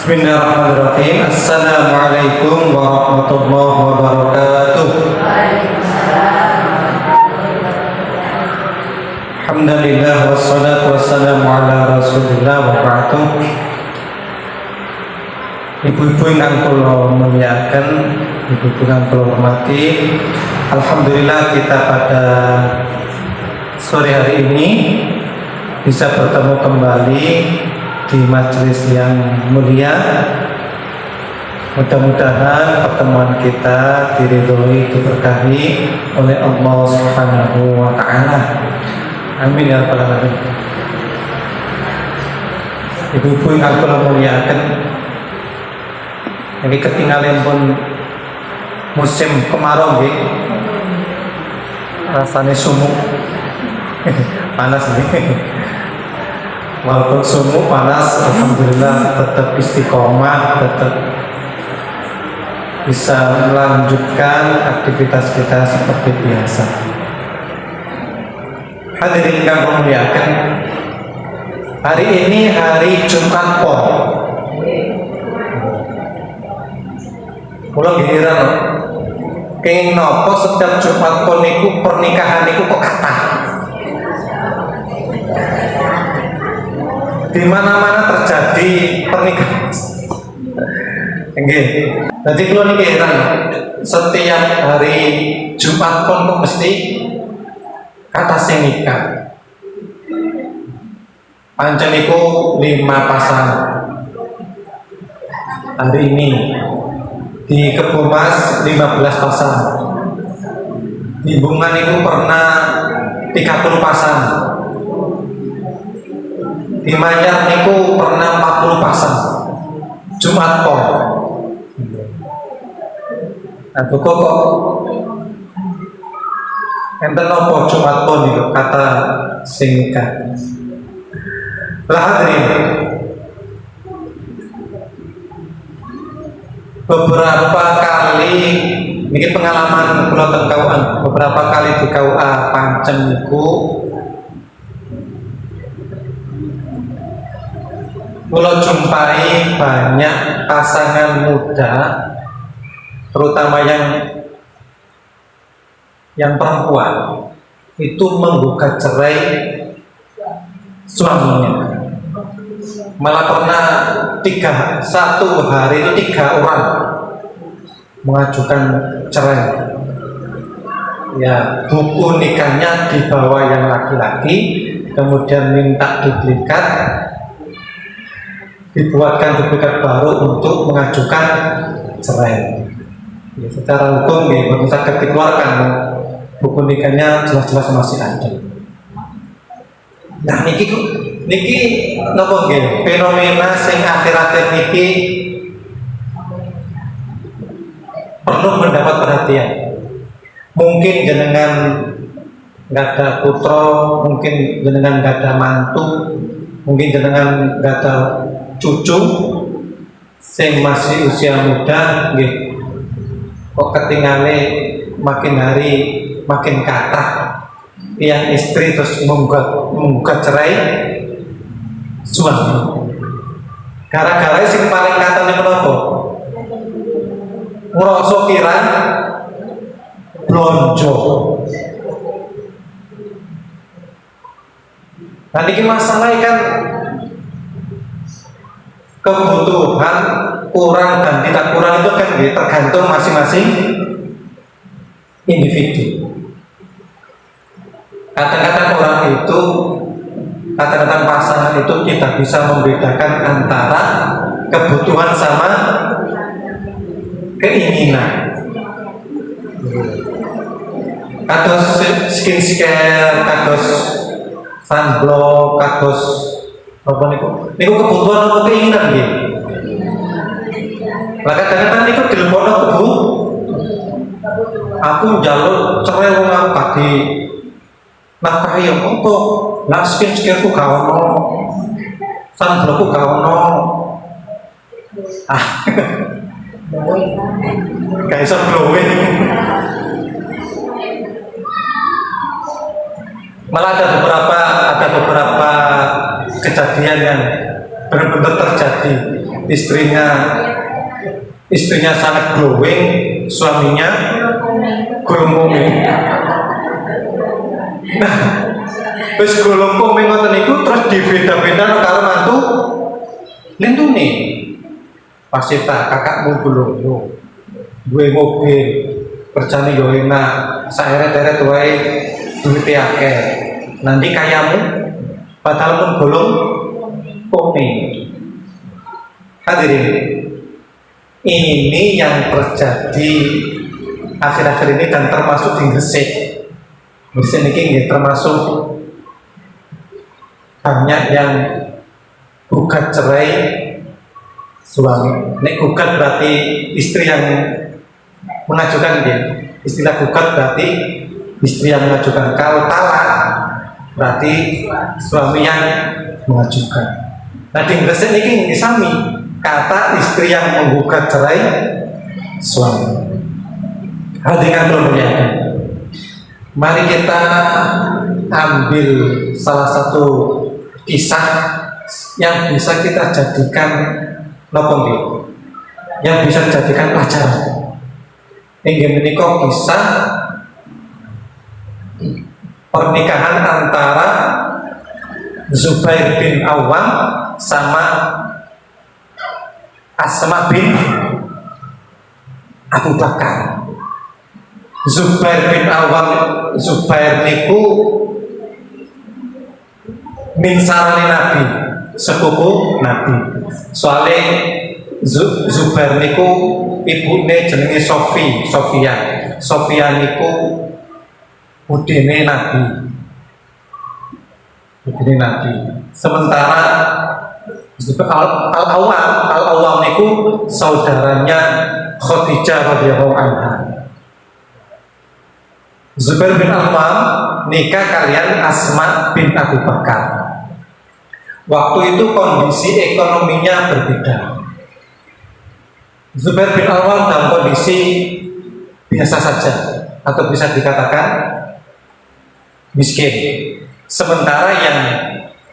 Bismillahirrahmanirrahim. Assalamualaikum warahmatullahi wabarakatuh. Alhamdulillah wassalatu wassalamu ala rasulillah wa ba'du. Ibu-ibu yang kula muliakan, ibu-ibu yang kula hormati, alhamdulillah kita pada sore hari ini bisa bertemu kembali di majelis yang mulia. Mudah-mudahan pertemuan kita diridhoi, diberkahi oleh Allah Subhanahu wa taala. Amin ya rabbal alamin. Ibu-ibu yang kula muliakan, ini ketinggalan pun musim kemarau nggih. Rasane sumuk. Panas nih. Walaupun sumuk panas, alhamdulillah tetap istiqomah, tetap bisa melanjutkan aktivitas kita seperti biasa. Hadirin yang muliakan, hari ini hari Jumat Pon. Kula giliran kenging nopo setiap Jumat Pon niku pernikahan niku kok kathah. Di mana-mana terjadi pernikahan. Nggih. Jadi kalau niki heran, setiap hari Jumat Pon kok mesti kata sing nikah. Pancen niku 5 pasangan. Hari ini di Kebomas 15 pasangan. Di Bunga niku pernah 30 pasangan. Di Manyar niku pernah 40 pasang Jumat Pon. Nah, kok enten apa Jumat Pon niku kata sing nikah. Lah hadirin, beberapa kali niki pengalaman kula teng KUA, beberapa kali di KUA Pancen niku kula jumpai banyak pasangan muda, terutama yang perempuan itu menggugat cerai suaminya. Malah pernah satu hari itu 3 orang mengajukan cerai. Ya, buku nikahnya dibawa yang laki-laki, kemudian minta duplikat, dibuatkan duplikat baru untuk mengajukan cerai. Ya, secara hukum ya bisa dikeluarkan, buku nikahnya jelas-jelas masih ada. Nah niki napa nggih fenomena sing akhir-akhir niki perlu mendapat perhatian. Mungkin jenengan nggak ada putra, mungkin jenengan nggak ada mantu, mungkin jenengan nggak ada cucu sing masih usia muda nggih kok ketinggalan makin hari makin kathah yang istri terus menggugat cerai suami. Gara-gara sing paling katane menapa? Ngrasa kirang blonjo. Nah niki masalah kan kebutuhan kurang dan tidak kurang itu kan tergantung masing-masing individu. Kadang-kadang orang itu, kadang-kadang pasangan itu tidak bisa membedakan antara kebutuhan sama keinginan. Kados skincare, kados sunblock, kados apa niku kebutuhan atau keinginan nggih. Lah kadang-kadang niku dilepono Bu. Aku njaluk cerai wong aku padi nafkahi yo apa? Lah skincare ku gak ono. Sunblock ku gak ono. Gak iso glowing. Malah ada beberapa kejadian yang benar-benar terjadi istrinya sangat glowing, suaminya gulung komeng. Nah, terus gulung komeng ngoten niku terus dibeda-beda karo mantu lintune. Pasti tak kakakmu gulung duwe mobil, kerjane yo enak, saeret-eret wae duwite akeh. Nanti kayamu padahal pun gulung komeng. Hadirin, ini yang terjadi akhir-akhir ini dan termasuk di Gresik. Gresik ini termasuk banyak yang gugat cerai suami. Nek gugat berarti istri yang mengajukan dia. Istilah gugat berarti istri yang mengajukan. Kalau talak berarti suami yang mengajukan. Nah di Gresik ini sami kata istri yang menggugat cerai suami. Hadirin bermuliakan, mari kita ambil salah satu kisah yang bisa kita jadikan nopo, yang bisa dijadikan pelajaran. Inggih menika kisah pernikahan antara Zubair bin Awam sama Asma bin Abu Bakar. Zubair bin Awam, Zubair niku minsarane Nabi, sepupu Nabi. Soale Zubair niku ibune jenenge Sofia niku budene Nabi. Budene Nabi. Sementara Al-Awwam niku saudaranya Khadijah radhiyallahu anha. Zubair bin Awam nikah kalian Asma bin Abu Bakar. Waktu itu kondisi ekonominya berbeda. Zubair bin Awam dalam kondisi biasa saja atau bisa dikatakan miskin. Sementara yang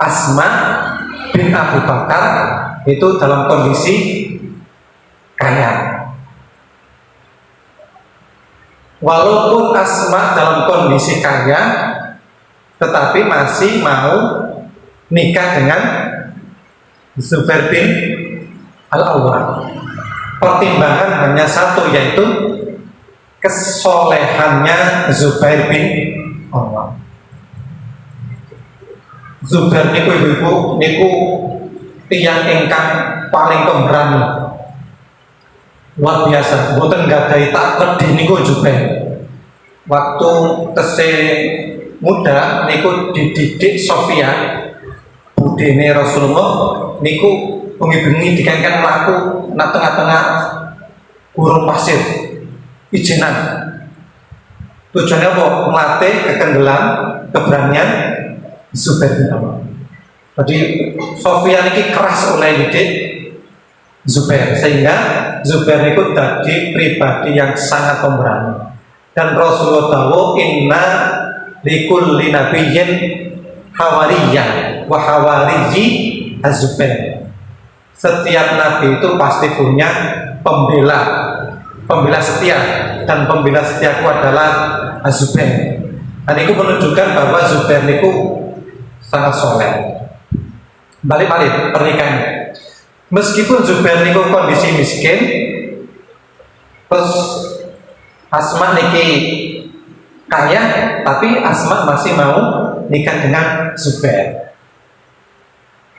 Asma bin Abu Bakar itu dalam kondisi kaya. Walaupun Asma dalam kondisi kaya, tetapi masih mau nikah dengan Zubair bin Al-Awwam. Pertimbangan hanya satu, yaitu kesolehannya Zubair bin Awwam. Zubair niku ibu-ibu niku tiyang ingkang paling pemberani. Luar biasa, mboten gadhahi takredi niku Zubair. Waktu tesih muda niku dididik Sofia, budene Rasulullah niku bengi-bengi dikengken mlaku nang tengah-tengah gurun pasir ijenan. Tujuannya apa? Melatih kekenggelan, keberanian Zubair bin Awam. Jadi Sofia niki keras oleh didik Zubair, sehingga Zubair itu tadi pribadi yang sangat pemberani. Dan Rasulullah tahu inna likulli nabiyyin hawariyyan wa hawariyyi az-Zubair. Setiap nabi itu pasti punya pembela setia, dan pembela setiaku adalah Az-Zubair. Dan itu menunjukkan bahwa Zubair itu sangat soleh. Balik-balik pernikahan. Meskipun Zubair niku kondisi miskin, terus Asma niki kaya, tapi Asma masih mau nikah dengan Zubair.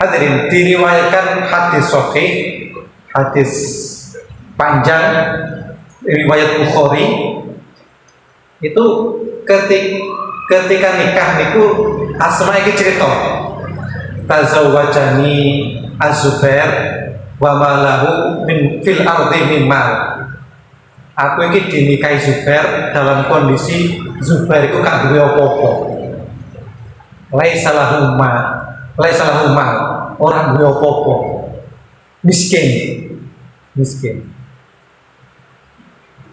Hadirin, diriwayatkan hadis sahih, hadis panjang riwayat Bukhari itu ketika nikah niku Asma iki cerita tazawwajani Az-Zubair wa malahu min fil ardi min mal. Aku iki dinikahi Zubair dalam kondisi Zubair itu gak duwe apa-apa. Laisa lahu mal, orang duwe apa-apa. Miskin.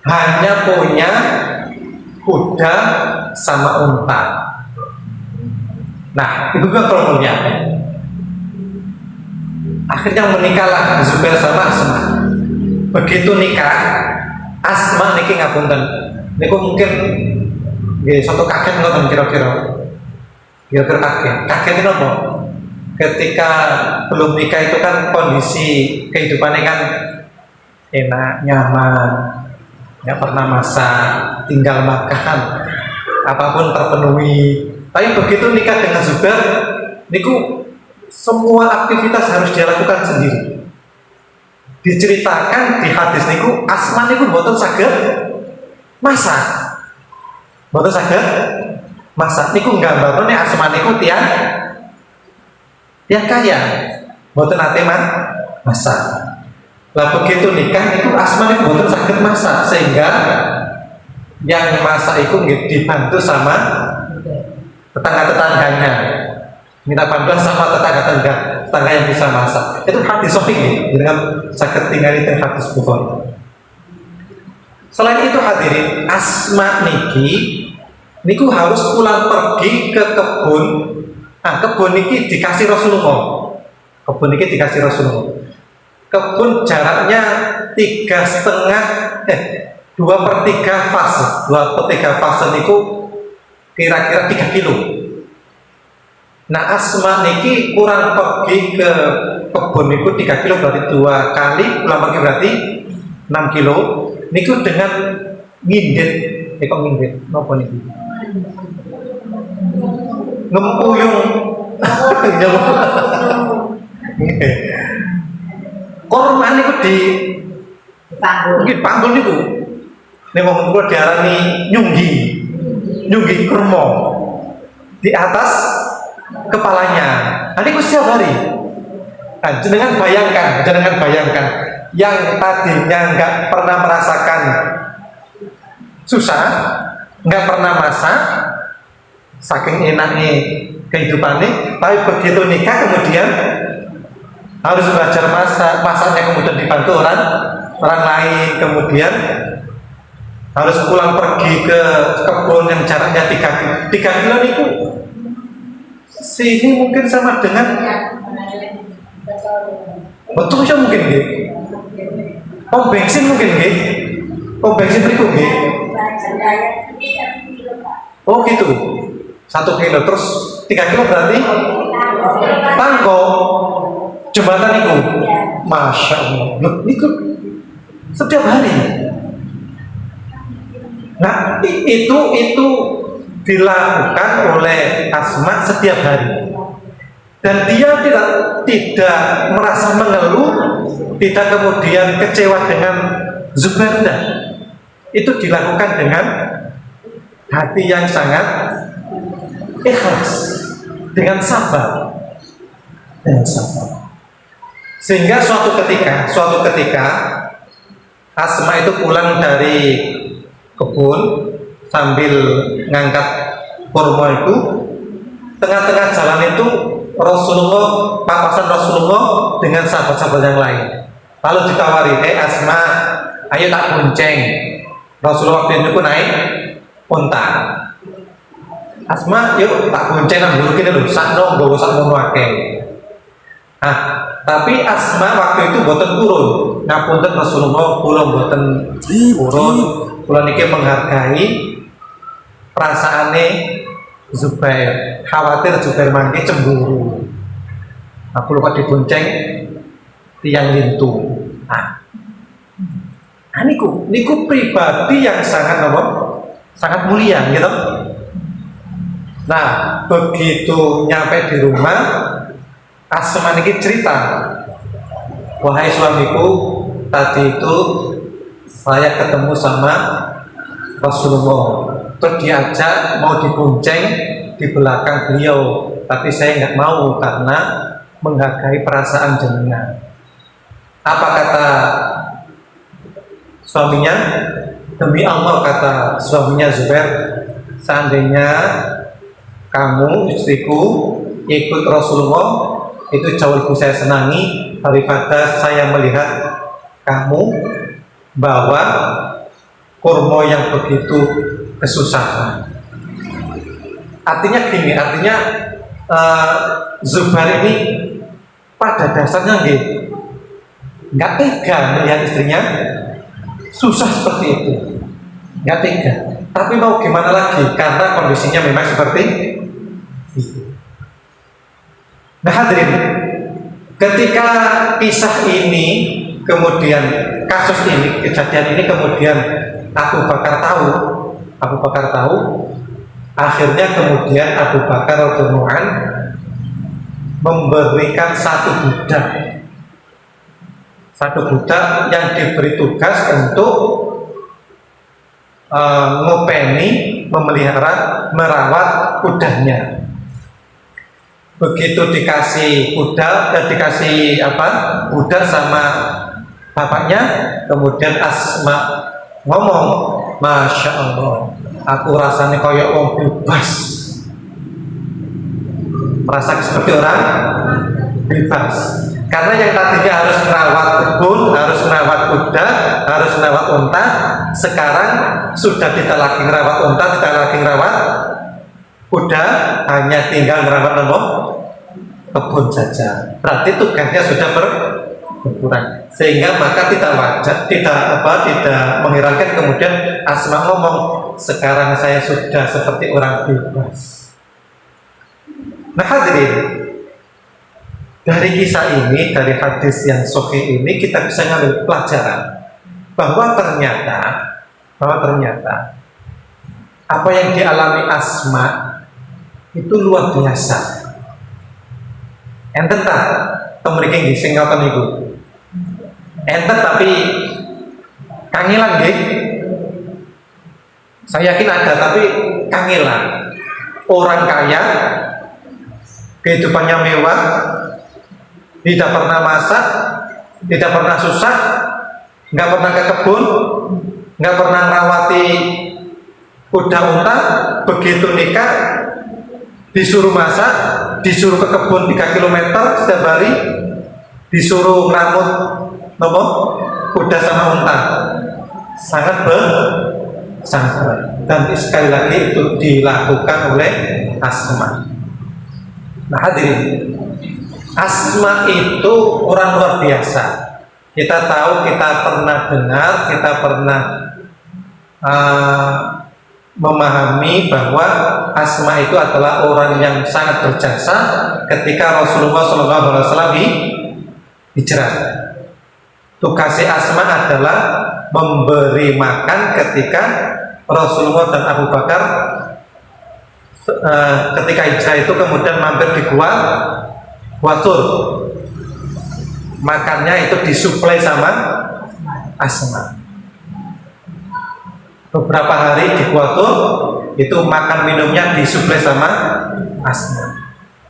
Hanya punya kuda sama unta. Nah, itu kan kalau mulia. Akhirnya menikahlah Zubair sama Asma. Begitu nikah, Asma niki ngapunten, niku mungkin nggih satu kaget ngoten kira-kira. Kira-kira kaget. Kaget itu apa? Ketika belum nikah itu kan kondisi kehidupannya kan enak, nyaman, nggak pernah masak, tinggal makan, apapun terpenuhi. Tapi begitu nikah dengan Zubair, niku semua aktivitas harus dia lakukan sendiri. Diceritakan di hadis niku Asma niku mboten saged masak. Mboten saged masak niku nggambarane Asma niku tiang kaya. Mboten nate masak. Lah begitu nikah niku Asma niku mboten saged masak sehingga yang masak itu dibantu sama tetangga-tetangganya. Minta bantuan sama tetangga yang bisa masak. Itu hadis sahih dengan saged tinggali teng hadis Bukhari. Selain itu hadirin, Asma niku harus pulang pergi ke kebun. Kebun niki dikasih Rasulullah. Kebun niki dikasih Rasulullah. Kebun jaraknya 2/3 fase. 2/3 fase niku kira-kira 3 kilo. Nah Asma niki kurang pergi ke kebun niku 3 kilo berarti 2 kali pulang pergi berarti 6 kilo. Niku dengan ngindit, kok ngindit, napa niki? Ngempuyung. Korban niku di panggul niku. Nek wong kula diarani nyunggi kurma di atas kepalanya. Niku setiap hari. Jenengan bayangkan yang tadinya nggak pernah merasakan susah, nggak pernah masak, saking enaknya kehidupannya, tapi begitu nikah kemudian harus belajar masak, masaknya kemudian dibantu orang lain, kemudian harus pulang pergi ke kebun yang jaraknya 3 kilo itu sini mungkin sama dengan betul ya mungkin gitu. Pom bensin mungkin gitu. Pom bensin berikut gitu. Oh gitu. 1 kilo terus 3 kilo berarti tangko jembatan itu. Masya Allah. Itu setiap hari. Nah itu dilakukan oleh Asma setiap hari. Dan dia tidak merasa mengeluh, tidak kemudian kecewa dengan Zubair. Itu dilakukan dengan hati yang sangat ikhlas, dengan sabar, Sehingga suatu ketika Asma itu pulang dari kebun sambil ngangkat kurma itu, tengah-tengah jalan itu papasan Rasulullah dengan sahabat-sahabat yang lain. Lalu ditawari, Asma, ayo tak bonceng. Rasulullah waktu itu pun naik unta. Asma, yuk tak bonceng nang bulu kene lho, sakno nggawa sakmono akeh. Tapi Asma waktu itu boten turun. Ngapunten Rasulullah, kula boten turun. Kula niki menghargai perasaane Zubair, khawatir Zubair mangke cemburu. Aku lupa dibonceng tiang lintu. Niku pribadi yang sangat mulia gitu. Nah, begitu nyampe di rumah, Asma niki cerita, wahai suamiku, tadi itu saya ketemu sama Rasulullah. Terus diajak mau dibonceng di belakang beliau, tapi saya nggak mau karena menghargai perasaan jenengan. Apa kata suaminya? Demi Allah, kata suaminya Zubair, seandainya kamu istriku ikut Rasulullah, itu jauh lebih saya senangi daripada saya melihat kamu bawa kurma yang begitu kesusahan. Artinya gini, Zubair ini pada dasarnya nggak tega melihat istrinya susah seperti itu, nggak tega. Tapi mau gimana lagi, karena kondisinya memang seperti itu. Nah hadirin, ketika kisah ini kemudian kasus ini, kejadian ini kemudian Abu Bakar tahu, akhirnya kemudian Abu Bakar radhiyallahu anhu memberikan satu budak yang diberi tugas untuk ngopeni, memelihara, merawat kudanya. Begitu dikasih kuda dan dikasih budak sama bapaknya, kemudian Asma ngomong, Masya Allah, aku rasanya kayak wong bebas, merasa seperti orang bebas. Karena yang tadinya harus merawat kebun, harus merawat kuda, harus merawat unta, sekarang sudah tidak lagi merawat unta, tidak lagi merawat kuda, hanya tinggal merawat kebun saja. Berarti tugasnya sudah berkurang, sehingga maka tidak wajar, tidak mengherankan kemudian Asma ngomong, sekarang saya sudah seperti orang bebas. Nah hadirin, dari kisah ini, dari hadis yang sahih ini, kita bisa ngambil pelajaran bahwa ternyata apa yang dialami Asma itu luar biasa. Enten tak temriki sing ngoten niku. Enten tapi kangelan nggih. Saya yakin ada, tapi kangelan. Orang kaya, kehidupannya mewah, tidak pernah masak, tidak pernah susah, nggak pernah ke kebun, nggak pernah merawati kuda unta. Begitu nikah disuruh masak, disuruh ke kebun 3 km setiap hari, disuruh merawat kuda sama unta. Sangat berat. Dan sekali lagi itu dilakukan oleh Asma. Nah hadirin, Asma itu orang luar biasa. Kita tahu, kita pernah dengar, kita pernah memahami bahwa Asma itu adalah orang yang sangat berjasa ketika Rasulullah SAW hijrah. Tugasnya Asma adalah memberi makan ketika Rasulullah dan Abu Bakar ketika hijrah itu kemudian mampir di Gua Sur. Makannya itu disuplai sama Asma. Beberapa hari di Gua Sur itu makan minumnya disuplai sama Asma.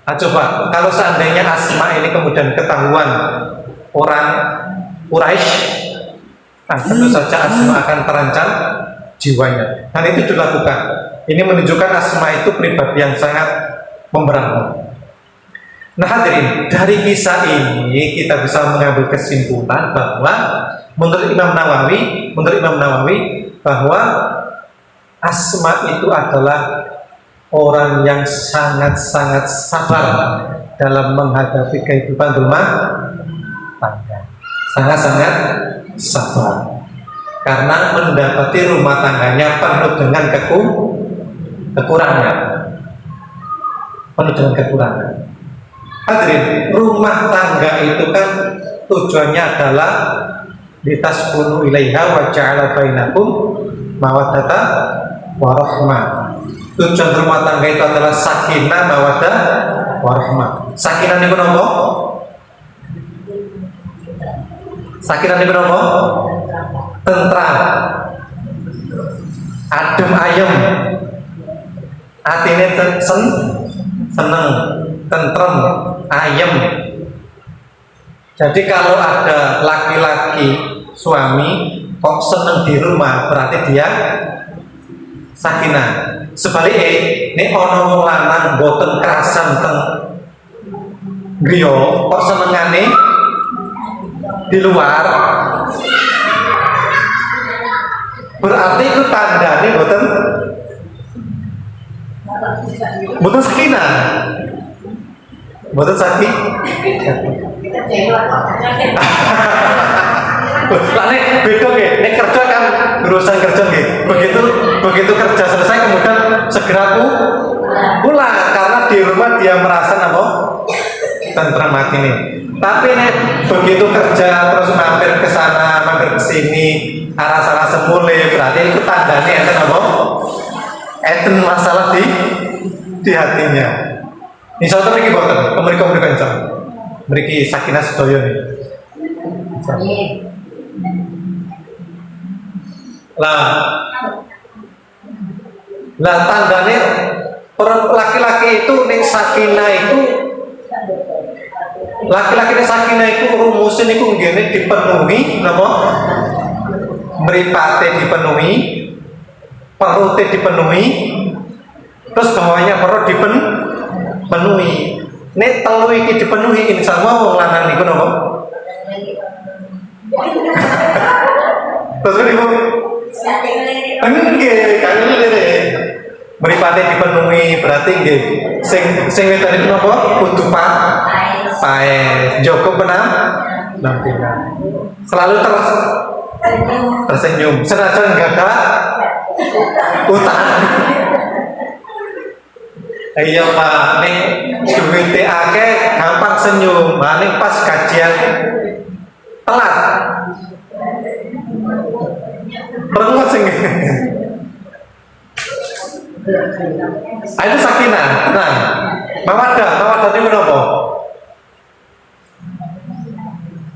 Nah, coba kalau seandainya Asma ini kemudian ketahuan orang Quraisy, tentu saja Asma akan terancam jiwanya. Dan itu dilakukan. Ini menunjukkan Asma itu pribadi yang sangat pemberani. Nah hadirin, dari kisah ini kita bisa mengambil kesimpulan bahwa menurut Imam Nawawi bahwa Asma itu adalah orang yang sangat-sangat sabar dalam menghadapi kehidupan rumah tangga. Sangat-sangat sabar karena mendapati rumah tangganya penuh dengan kekurangan. Hadirin, rumah tangga itu kan tujuannya adalah litaskunu ilaiha wa ja'ala bainakum mawaddatan wa rahmah. Tujuan rumah tangga itu adalah sakinah, mawaddah, warahmah. Sakinah niku napa? Sakinah niku napa? Tentram, adem ayem, atine seneng, tentrem, ayem. Jadi kalau ada laki-laki suami kok seneng di rumah, berarti dia sakinah. Sebaliknya, ini ono wong lanang boten kerasan teng griya, kok senengane di luar, berarti itu tandane boten sakinah. Boten sakinah. Lah nek beda nggih, nek kerja kan urusan kerja nggih. Begitu kerja selesai kemudian segera pulang karena di rumah dia merasa apa? Tentrem hati nih. Tapi nek begitu kerja terus mampir ke sana, mampir ke sini, arah-arah semule berarti itu tandanya enten apa? Enten masalah di hatinya. Misalnya mriki boten, mriki kenceng. Mriki sakinah sedaya nih. Lah tandane orang laki-laki itu ning sakinah itu laki-laki ning sakinah itu rumusnya niku nggih dipenuhi napa? Mripate dipenuhi, perute dipenuhi, terus bawahnya perut dipenuhi. Nek telu iki dipenuhi insyaallah wong lanang niku napa? Terus niku nggih, kan ngene. Mripate dipenuhi berarti nggih sing wedok niku napa? Kudu pae, njogo penampilan. Selalu tersenyum. Senajan enggak ada utang. Iya Pak, ning duwite akeh gampang senyum, ning pas gajian telat. Perlu sing. Itu sakinah. Nah, mawaddah itu menapa?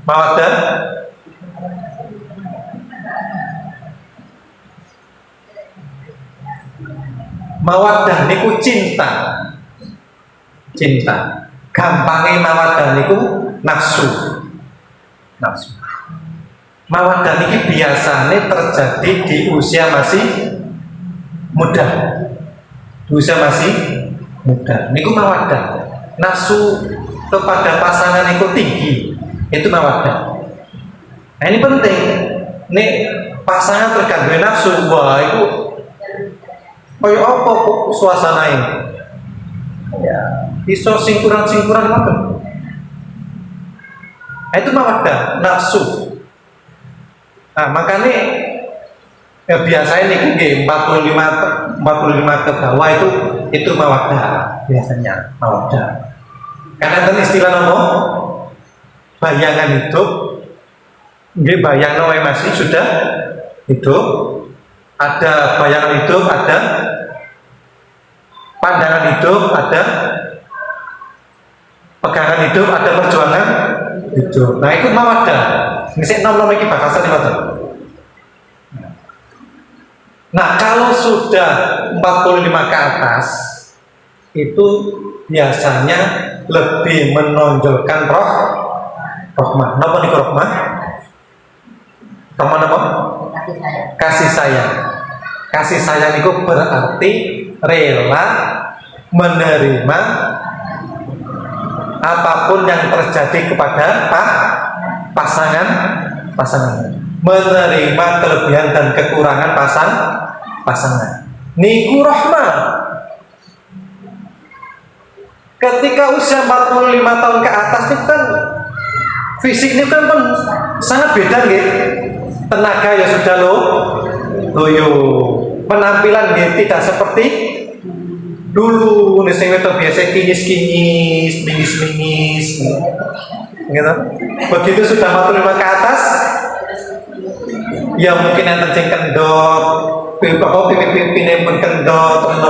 Mawaddah mawaddah niku cinta. Gampangnya mawaddah niku nafsu. Mawaddah niki biasanya terjadi di usia masih muda. Niku mawaddah. Nafsu kepada pasangan niku tinggi. Itu mawaddah. Nah, ini penting. Nek pasangan terganggu nafsu, wah itu kaya apa suasananya? Ya, iso singkuran ngoten. Itu mawaddah, nafsu. Nah, makanya ya biasanya niku nggih 45 ke bawah itu mawaddah biasanya mawaddah. Karena kan istilah apa? Bayangan hidup. Nggih bayangno wae masih sudah hidup. Ada bayangan hidup, ada pandangan hidup, ada pegangan hidup, ada perjuangan hidup. Nah, itu mawaddah. Ngisik nom-nom iki bakasan ngoten. Nah, kalau sudah 45 ke atas itu biasanya lebih menonjolkan rahmah. Napa niku rahmah? Rahmah napa? Kasih sayang. Kasih sayang itu berarti rela menerima apapun yang terjadi kepada pasangan, menerima kelebihan dan kekurangan pasangan. Niku rahmah. Ketika usia 45 tahun ke atas itu kan fisik ini kan sangat beda nggih. Tenaga ya sudah loyo. Penampilan nggih tidak seperti dulu. Nek sing wedok biasa kinyis-kinyis, mingis-mingis. Gitu. Begitu sudah 45 ke atas ya mungkin yang terjeng kendor, pipi-pipi pun kendor, terus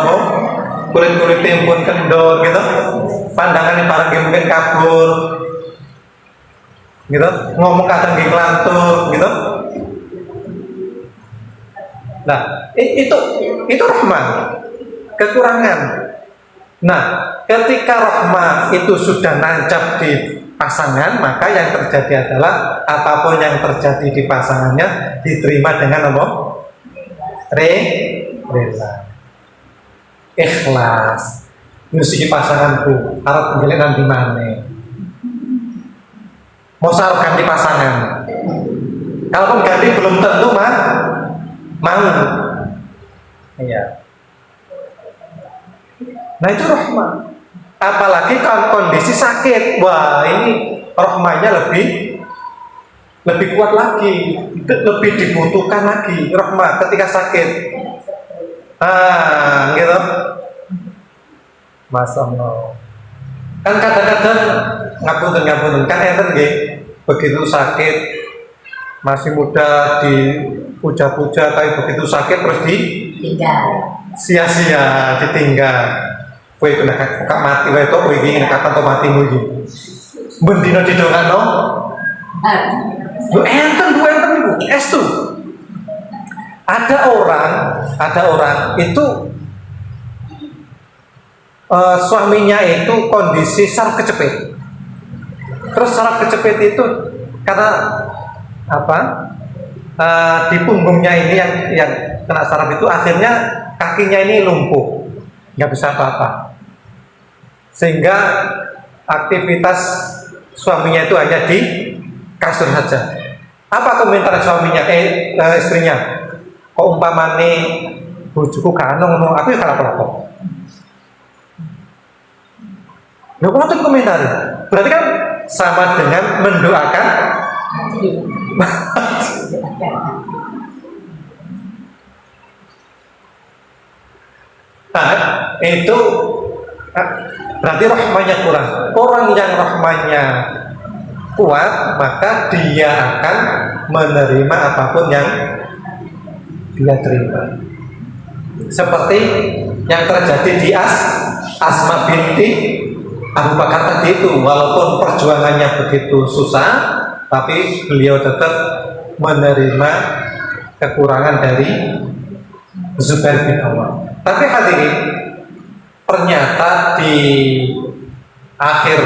kulit-kulitnya pun kendor gitu. Pandangannya barang mungkin kabur gitu, ngomong kadang ngelantur gitu. Nah, itu rahmah, kekurangan. Nah, ketika rahmah itu sudah nancap di pasangan, maka yang terjadi adalah apapun yang terjadi di pasangannya diterima dengan apa? Rela, ikhlas. Nusi pasanganku, harap penjelasan di mana? Mau sarap ganti pasangan. Kalaupun ganti belum tentu mau. Iya. Nah itu rahmah. Apalagi kalau kondisi sakit, wah ini rahmanya lebih kuat lagi, lebih dibutuhkan lagi rahmah ketika sakit. Gitu. Masya Allah. Kan kadang-kadang ngapunten kan enten nggih, begitu sakit masih muda dipuja-puja, tapi begitu sakit terus ditinggal, sia-sia ditinggal. Kowe kena kak mati wae to, kowe iki nek kapan to matimu iki. Bendina didongakno. Enten iku, estu. Ada orang itu suaminya itu kondisi saraf kecepit. Terus saraf kecepit itu karena apa? Di punggungnya ini yang kena saraf itu akhirnya kakinya ini lumpuh, nggak bisa apa-apa. Sehingga aktivitas suaminya itu hanya di kasur saja. Apa komentar suaminya, istrinya? Kok umpamane bojoku gak ngono, aku ya kalah apa-apa. Nah, kalau komentar, berarti kan sama dengan mendoakan. Nah, itu berarti rahmanya kurang. Orang yang rahmanya kuat, maka dia akan menerima apapun yang dia terima. Seperti yang terjadi di Asma binti Abu Bakar tadi itu, walaupun perjuangannya begitu susah, tapi beliau tetap menerima kekurangan dari Zubair bin Awam. Tapi hadirin, ternyata di akhir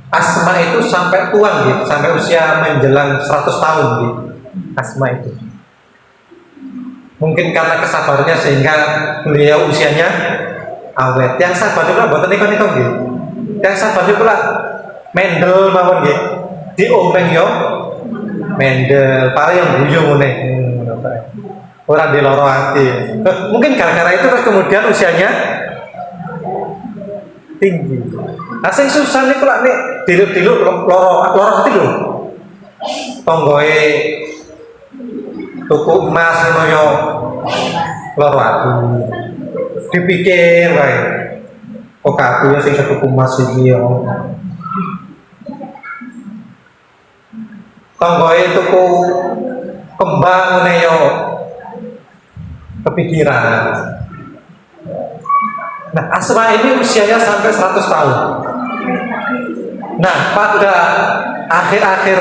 Asma itu sampai tua gitu, sampai usia menjelang 100 tahun gitu, Asma itu. Mungkin karena kesabarannya sehingga beliau usianya awet. Yang sabar pula buatan ikon-ikon gitu. Yang sabar pula mendel mawon gitu. Diomeng yo mendel, para yang guyu ngene. Orang di loro hati. Mungkin gara-gara itu terus kemudian usianya tinggi. Nah, sing susah niku lak nek diluk-diluk loro hati lho. Tonggoe tuku emas ngono yo loro hati. Dipikir wae. Kok aku ya sing tuku emas iki yo. Tonggoe tuku kembang ngene yo kepikiran. Nah, Asma ini usianya sampai 100 tahun. Nah, pada akhir-akhir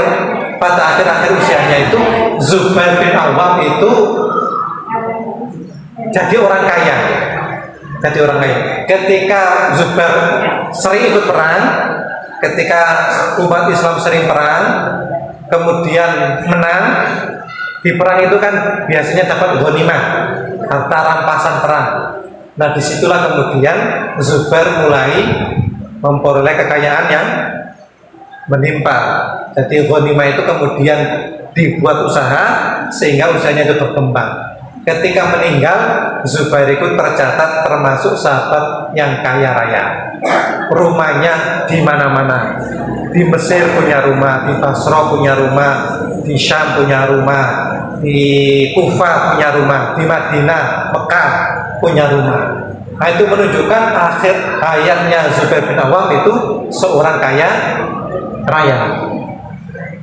usianya itu Zubair bin Awam itu jadi orang kaya. Ketika Zubair sering ikut perang, ketika umat Islam sering perang, kemudian menang di perang itu kan biasanya dapat ghanimah, harta rampasan perang. Nah, disitulah kemudian Zubair mulai memperoleh kekayaan yang menimpa. Jadi ghanimah itu kemudian dibuat usaha sehingga usahanya itu berkembang. Ketika meninggal, Zubair itu tercatat termasuk sahabat yang kaya raya. Rumahnya di mana-mana. Di Mesir punya rumah, di Basra punya rumah, di Syam punya rumah, di Kufah punya rumah, di Madinah, Mekah punya rumah. Nah, itu menunjukkan akhir hayatnya Zubair bin Awam itu seorang kaya raya.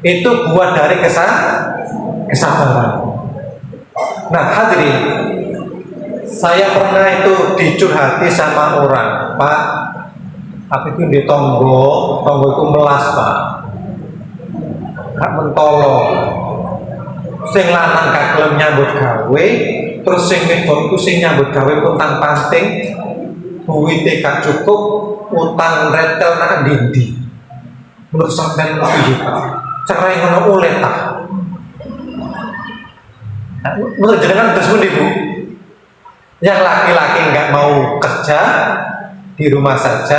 Itu buat dari kesabaran. Nah, hadirin, saya pernah itu dicurhati sama orang, Pak, aku itu di tonggo itu melas, Pak, gak mentolo, sing lanang gak gelem nyambut gawe, terus sing wedok itu sing nyambut gawe utang panting, duwite gak cukup, utang retel nak dindi. Menurut sampean piye, Pak? Cerai ngono oleh tak? Nah, menurut jenengan terus pundi, Bu? Yang laki-laki nggak mau kerja di rumah saja,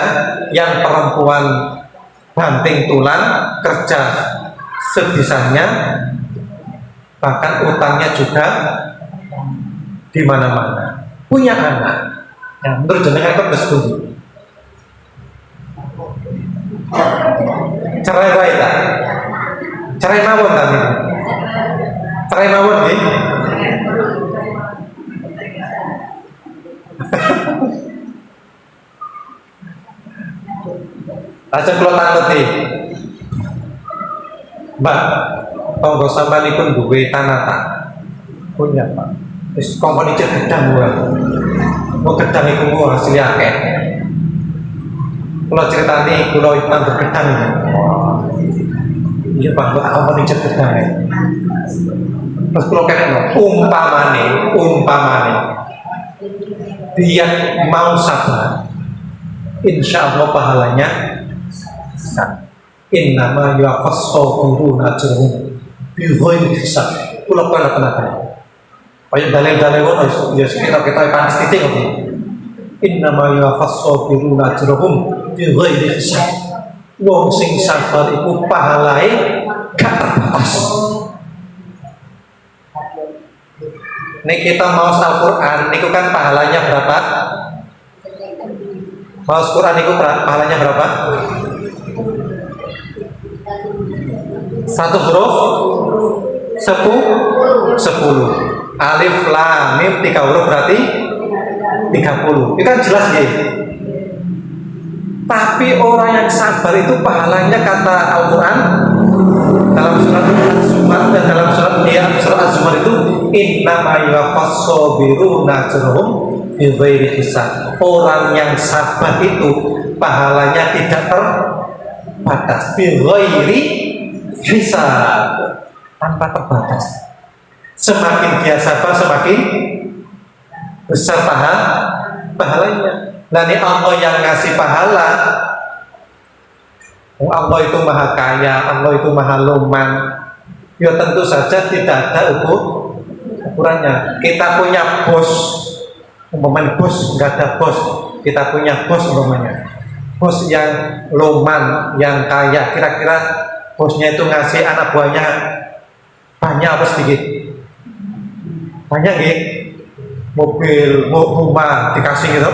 yang perempuan banting tulang kerja sebisanya, bahkan utangnya juga di mana-mana. Punya anak. Nah, menurut jenengan itu terus pundi? Cerai wae ta. Cerai mawon ta niku. Cerai mawon nggih. Lajeng kula takoki. Mbak, tangga sampeyan iku duwe tanah ta? Punya, Pak. Wis komponi cek gedang wae. Mau gedang iku mau hasil akeh. Kula critani kula iklan bergedang. Iya Pak, kok komponi cek gedang. Terus kula kene umpamane dia mau sabar, insya Allah pahalanya besar. Innama yuwaffas sabiruna ajrahum bighairi hisab. Kula kena tenaga. Kaya dalil-dalil ngono ya kita panas titik ngono. Innama yuwaffas sabiruna ajrahum bighairi hisab. Wong sing sabar iku pahalae gak terbatas. Nek kita mau Al-Qur'an niku kan pahalanya berapa? Mau Al-Qur'an niku pahalanya berapa? Satu huruf 10. Alif lam mim 3 huruf berarti 30. Itu kan jelas ya. Tapi orang yang sabar itu pahalanya kata Al-Qur'an dalam surat Az-Zumar dan dalam surat Az-Zumar itu innama yuwaffas sabiruna ajrahum bighairi hisab. Orang yang sabar itu pahalanya tidak terbatas, bighairi hisab, tanpa terbatas. Semakin dia sabar semakin besar pahalanya. Nah ini Allah yang ngasih pahala. Allah itu maha kaya, Allah itu maha luman. Ya tentu saja tidak ada ukurannya. Kita punya bos, umpamanya bos, nggak ada bos. Kita punya bos umpamanya, bos yang luman, yang kaya. Kira-kira bosnya itu ngasih anak buahnya banyak apa sedikit? Banyak gitu. Mobil, rumah dikasih gitu.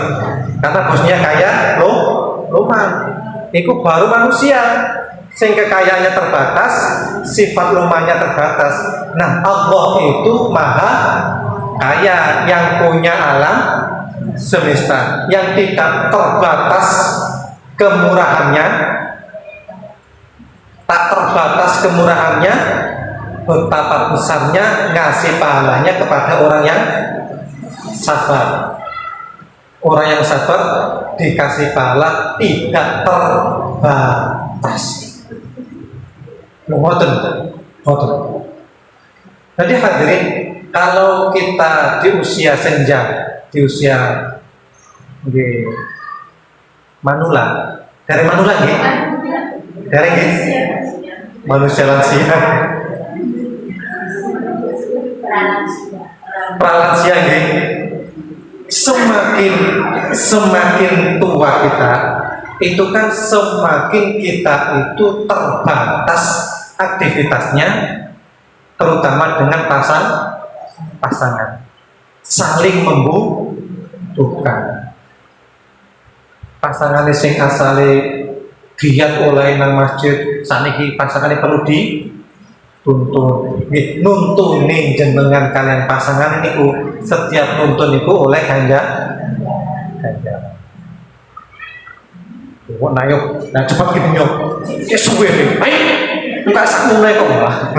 Karena bosnya kaya, luman. Itu baru manusia sing kekayaannya terbatas, sifat lumahnya terbatas. Nah, Allah itu maha kaya yang punya alam semesta, yang tidak terbatas kemurahannya, tak terbatas kemurahannya, betapa besarnya ngasih pahalanya kepada orang yang sabar. Orang yang sabar dikasih pahala tidak terbatas. Ngoten. Jadi hadirin, kalau kita di usia senja, di usia manula, dari manula nggih? Dari nggih? Manusia lansia. Pralansia nggih. Semakin tua kita itu kan semakin kita itu terbatas aktivitasnya, terutama dengan pasangan saling membutuhkan. Pasangan sing asale giat oleh nang masjid saniki pasangan perlu dituntun. Nuntun nih jenengan kalian pasangan niku setiap nuntun niku oleh ganjar. Kok nayok, nah cepat kita nyok. Ya suwe nih, ayo, enggak sakmu naik kok malah.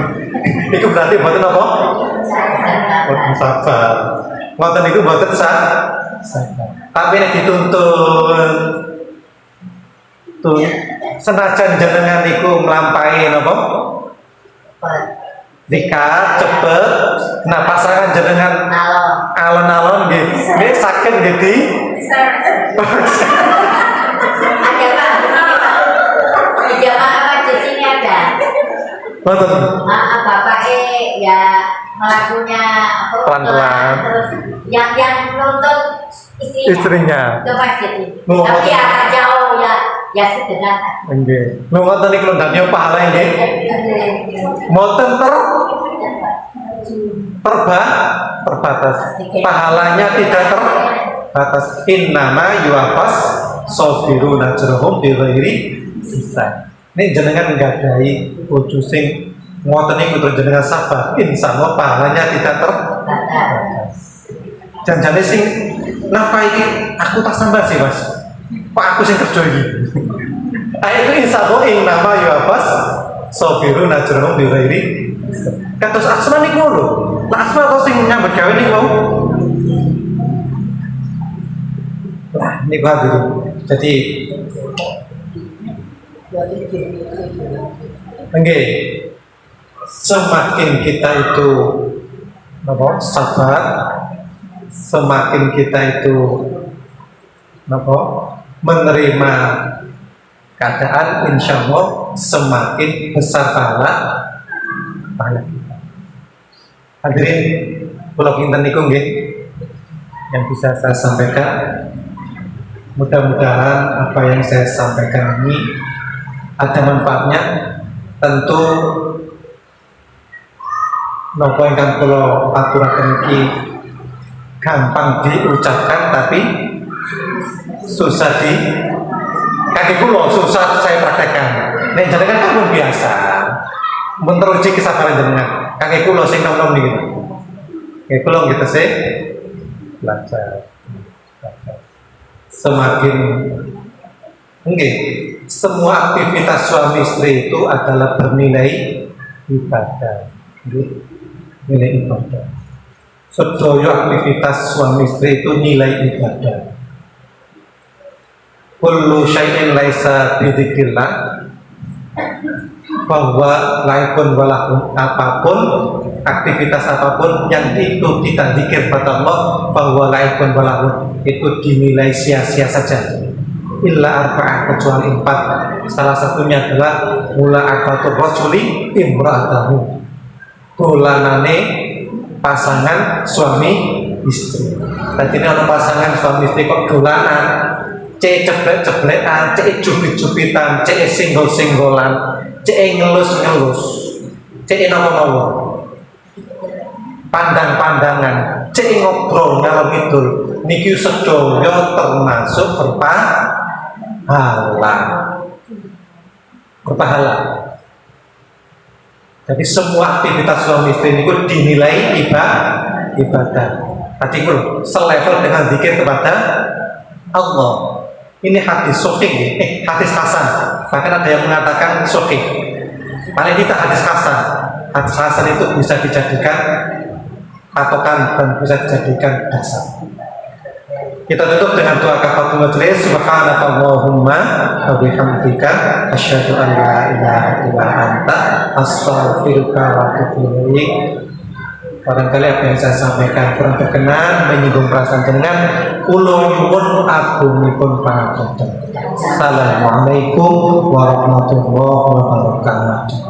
Itu berarti buatan apa? Buatan sabar. Buatan itu buatan sabar. Tapi nek dituntun, tuh senajan jenengan niku melampaui apa? Nikah cepet, nah pasangan jenengan alon-alon gitu, ini sakit gitu. Betul. Bapaknya ya melakunya pelan-pelan. Terus yang nuntut istrinya. Ke masjid. Tapi ya jauh ya sederhana. Nggih. Nu ngoten niku ndangnya pahala nggih. Mboten terbatas. Pahalanya tidak terbatas. Innama yuwaffas sabiruna ajrahum bighairi hisab. Nek jenengan nggadai bojo sing ngoten niku terus jenengan sabar, insyaallah pahalanya tidak terbatas. Janjane sing nafkah iki aku tak sambat sih Mas. Pak aku sing kerja iki. Itu insyaallah ing nama ya Bas. Sobiru najrahum bi ghairi. Kados Asma niku lho. Lah Asma kok sing nyambet gawe niku mau. Lah niku hadirin. Jadi Oke, semakin kita itu sabar, semakin kita itu menerima keadaan, insya Allah semakin besar pahala kita. Hadirin, kalau kinten niku nggih yang bisa saya sampaikan. Mudah-mudahan apa yang saya sampaikan ini ada manfaatnya. Tentu nopo ingkang kula aturaken iki gampang diucapkan tapi susah di kaki kula, susah saya praktekkan. Nek jenengan kan biasa meneruji kesabaran jenengan. Kaki kula sing nom-nom niki. Kaki kula kita sih belajar. Semakin semua aktivitas suami istri itu adalah bernilai ibadah. Nilai ibadah. Sedaya aktivitas suami istri itu nilai ibadah. Kullu syai'in laisa bidzikrillah bahwa laikun walakun, apapun aktivitas apapun yang itu tidak zikir pada Allah, bahwa laikun walakun itu dinilai sia-sia saja. Illa arba'ah, kecuali 4. Salah satunya adalah mula afatul rasuli imra'atahu, dolanane pasangan suami istri. Tadi ini ada pasangan suami istri kok dolanan, cek ceblek-ceblekan, cek jubit-jubitan, cek singgol-singgolan, cek ngelus-ngelus, cek nopo-nopo, pandang-pandangan, cek ngobrol ngalor ngidul. Niki sedaya termasuk berpahala. Jadi semua aktivitas suami istri ini dinilai ibadah. Tadi itu selevel dengan zikir kepada Allah. Ini hadis sahih, hadis hasan. Bahkan ada yang mengatakan sahih. Paling tidak hadis hasan. Hadis hasan itu bisa dijadikan patokan dan bisa dijadikan dasar. Kita tutup dengan doa kafaratul majelis. Subhanakallahumma wa bihamdika asyhadu an la ilaha illa anta astaghfiruka wa atubu ilaik. Barangkali apa yang saya sampaikan kurang berkenan, menyinggung perasaan jenengan, ulun agungipun pangapunten. Assalamualaikum warahmatullahi wabarakatuh.